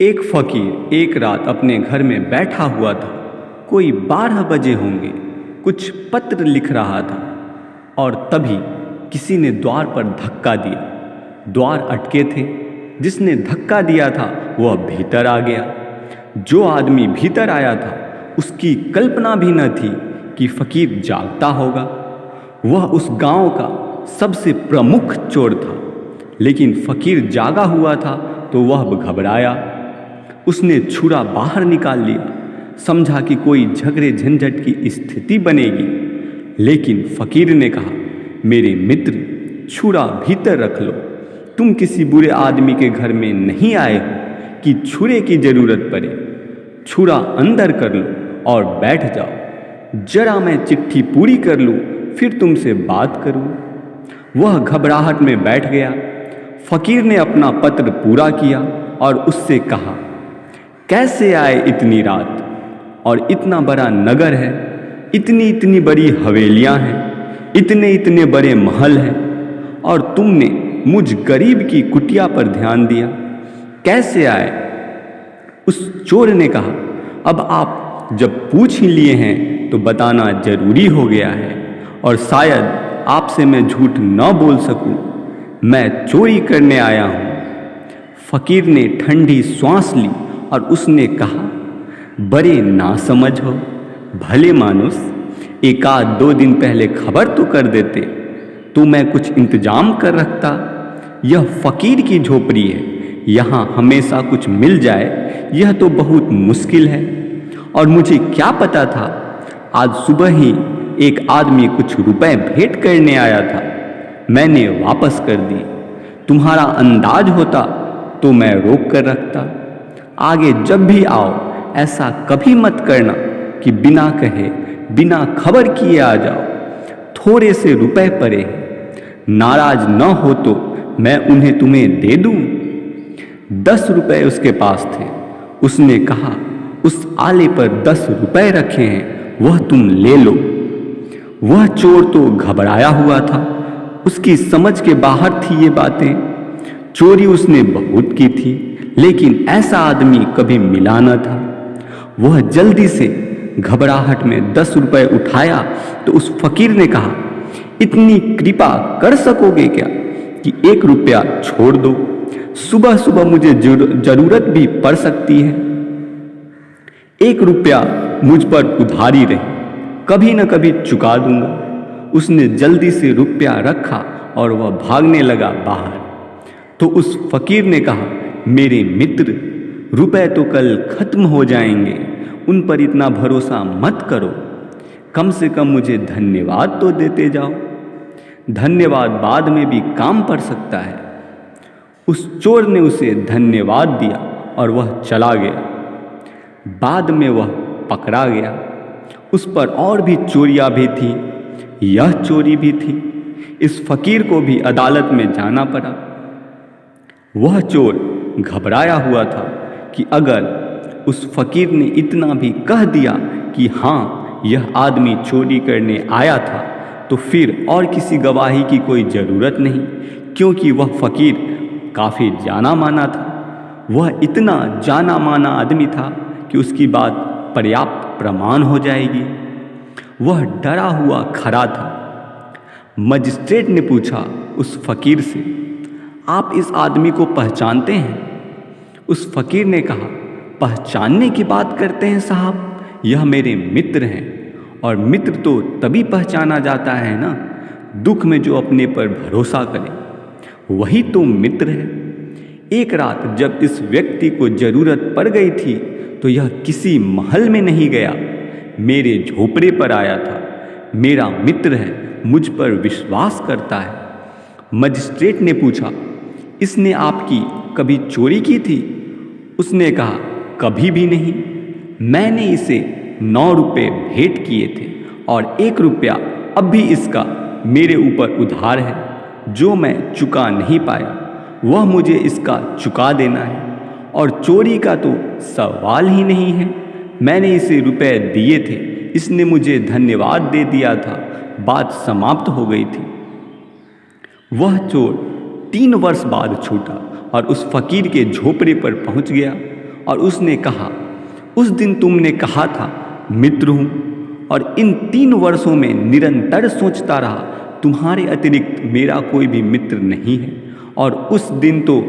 एक फकीर एक रात अपने घर में बैठा हुआ था। कोई 12 बजे होंगे। कुछ पत्र लिख रहा था और तभी किसी ने द्वार पर धक्का दिया। द्वार अटके थे। जिसने धक्का दिया था वह भीतर आ गया। जो आदमी भीतर आया था उसकी कल्पना भी न थी कि फकीर जागता होगा। वह उस गांव का सबसे प्रमुख चोर था, लेकिन फकीर जागा हुआ था तो वह घबराया। उसने छुरा बाहर निकाल लिया, समझा कि कोई झगड़े झंझट की स्थिति बनेगी। लेकिन फकीर ने कहा, मेरे मित्र, छुरा भीतर रख लो। तुम किसी बुरे आदमी के घर में नहीं आए हो कि छुरे की जरूरत पड़े। छुरा अंदर कर लो और बैठ जाओ। जरा मैं चिट्ठी पूरी कर लूँ, फिर तुमसे बात करूँ। वह घबराहट में बैठ गया। फकीर ने अपना पत्र पूरा किया और उससे कहा, कैसे आए इतनी रात? और इतना बड़ा नगर है, इतनी इतनी बड़ी हवेलियां हैं, इतने इतने बड़े महल हैं, और तुमने मुझ गरीब की कुटिया पर ध्यान दिया। कैसे आए? उस चोर ने कहा, अब आप जब पूछ ही लिए हैं तो बताना जरूरी हो गया है, और शायद आपसे मैं झूठ न बोल सकूं। मैं चोरी करने आया हूं। फकीर ने ठंडी सांस ली और उसने कहा, बड़े नासमझ हो, भले मानुस, एक आध 2 दिन पहले खबर तो कर देते तो मैं कुछ इंतजाम कर रखता। यह फकीर की झोपड़ी है, यहाँ हमेशा कुछ मिल जाए यह तो बहुत मुश्किल है। और मुझे क्या पता था, आज सुबह ही एक आदमी कुछ रुपए भेंट करने आया था, मैंने वापस कर दी। तुम्हारा अंदाज होता तो मैं रोक कर रखता। आगे जब भी आओ ऐसा कभी मत करना कि बिना कहे बिना खबर किए आ जाओ। थोड़े से रुपए पड़े हैं, नाराज न हो तो मैं उन्हें तुम्हें दे दूं। 10 रुपए उसके पास थे। उसने कहा, उस आले पर 10 रुपए रखे हैं, वह तुम ले लो। वह चोर तो घबराया हुआ था, उसकी समझ के बाहर थी ये बातें। चोरी उसने बहुत की थी, लेकिन ऐसा आदमी कभी मिला न था। वह जल्दी से घबराहट में 10 रुपए उठाया तो उस फकीर ने कहा, इतनी कृपा कर सकोगे क्या कि 1 रुपया छोड़ दो? सुबह सुबह मुझे जरूरत भी पड़ सकती है। 1 रुपया मुझ पर उधारी रहे, कभी न कभी चुका दूंगा। उसने जल्दी से रुपया रखा और वह भागने लगा बाहर। तो उस फकीर ने कहा, मेरे मित्र, रुपए तो कल खत्म हो जाएंगे, उन पर इतना भरोसा मत करो। कम से कम मुझे धन्यवाद तो देते जाओ। धन्यवाद बाद में भी काम पड़ सकता है। उस चोर ने उसे धन्यवाद दिया और वह चला गया। बाद में वह पकड़ा गया। उस पर और भी चोरियां भी थी, यह चोरी भी थी। इस फकीर को भी अदालत में जाना पड़ा। वह चोर घबराया हुआ था कि अगर उस फकीर ने इतना भी कह दिया कि हाँ, यह आदमी चोरी करने आया था, तो फिर और किसी गवाही की कोई ज़रूरत नहीं, क्योंकि वह फकीर काफ़ी जाना माना था। वह इतना जाना माना आदमी था कि उसकी बात पर्याप्त प्रमाण हो जाएगी। वह डरा हुआ खड़ा था। मजिस्ट्रेट ने पूछा उस फकीर से, आप इस आदमी को पहचानते हैं? उस फकीर ने कहा, पहचानने की बात करते हैं साहब, यह मेरे मित्र हैं, और मित्र तो तभी पहचाना जाता है ना, दुख में जो अपने पर भरोसा करे, वही तो मित्र है। एक रात जब इस व्यक्ति को जरूरत पड़ गई थी तो यह किसी महल में नहीं गया, मेरे झोपड़े पर आया था। मेरा मित्र है, मुझ पर विश्वास करता है। मजिस्ट्रेट ने पूछा, इसने आपकी कभी चोरी की थी? उसने कहा, कभी भी नहीं। मैंने इसे 9 रुपये भेंट किए थे और 1 रुपया अब भी इसका मेरे ऊपर उधार है, जो मैं चुका नहीं पाया। वह मुझे इसका चुका देना है, और चोरी का तो सवाल ही नहीं है। मैंने इसे रुपए दिए थे, इसने मुझे धन्यवाद दे दिया था, बात समाप्त हो गई थी। वह चोर 3 वर्ष बाद छूटा और उस फकीर के झोपड़े पर पहुंच गया। और उसने कहा, उस दिन तुमने कहा था मित्र हूँ, और इन 3 वर्षों में निरंतर सोचता रहा तुम्हारे अतिरिक्त मेरा कोई भी मित्र नहीं है। और उस दिन तो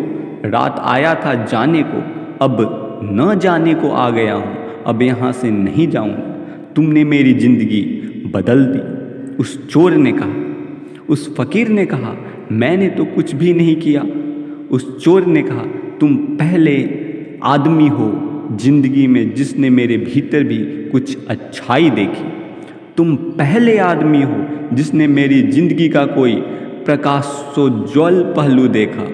रात आया था जाने को, अब न जाने को आ गया हूँ, अब यहाँ से नहीं जाऊँगा। तुमने मेरी जिंदगी बदल दी। उस चोर ने कहा। उस फकीर ने कहा, मैंने तो कुछ भी नहीं किया। उस चोर ने कहा, तुम पहले आदमी हो जिंदगी में जिसने मेरे भीतर भी कुछ अच्छाई देखी। तुम पहले आदमी हो जिसने मेरी जिंदगी का कोई प्रकाशोज्वल पहलू देखा।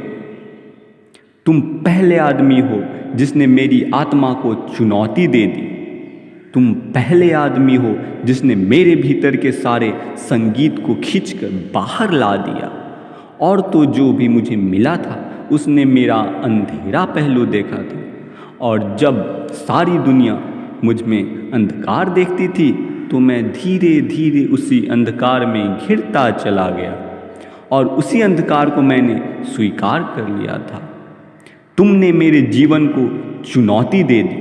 तुम पहले आदमी हो जिसने मेरी आत्मा को चुनौती दे दी। तुम पहले आदमी हो जिसने मेरे भीतर के सारे संगीत को खींचकर बाहर ला दिया। और तो जो भी मुझे मिला था उसने मेरा अंधेरा पहलू देखा था, और जब सारी दुनिया मुझ में अंधकार देखती थी तो मैं धीरे धीरे उसी अंधकार में घिरता चला गया, और उसी अंधकार को मैंने स्वीकार कर लिया था। तुमने मेरे जीवन को चुनौती दे दी।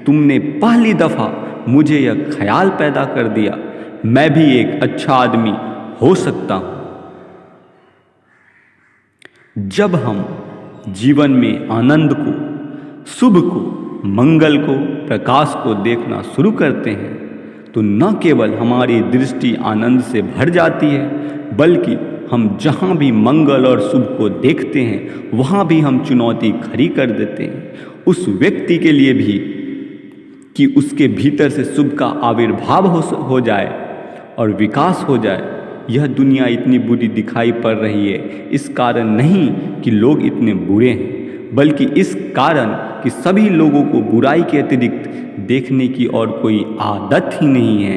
तुमने पहली दफ़ा मुझे यह ख्याल पैदा कर दिया, मैं भी एक अच्छा आदमी हो सकता हूँ। जब हम जीवन में आनंद को, शुभ को, मंगल को, प्रकाश को देखना शुरू करते हैं तो न केवल हमारी दृष्टि आनंद से भर जाती है, बल्कि हम जहाँ भी मंगल और शुभ को देखते हैं वहाँ भी हम चुनौती खड़ी कर देते हैं उस व्यक्ति के लिए भी, कि उसके भीतर से शुभ का आविर्भाव हो जाए और विकास हो जाए। यह दुनिया इतनी बुरी दिखाई पड़ रही है इस कारण नहीं कि लोग इतने बुरे हैं, बल्कि इस कारण कि सभी लोगों को बुराई के अतिरिक्त देखने की और कोई आदत ही नहीं है।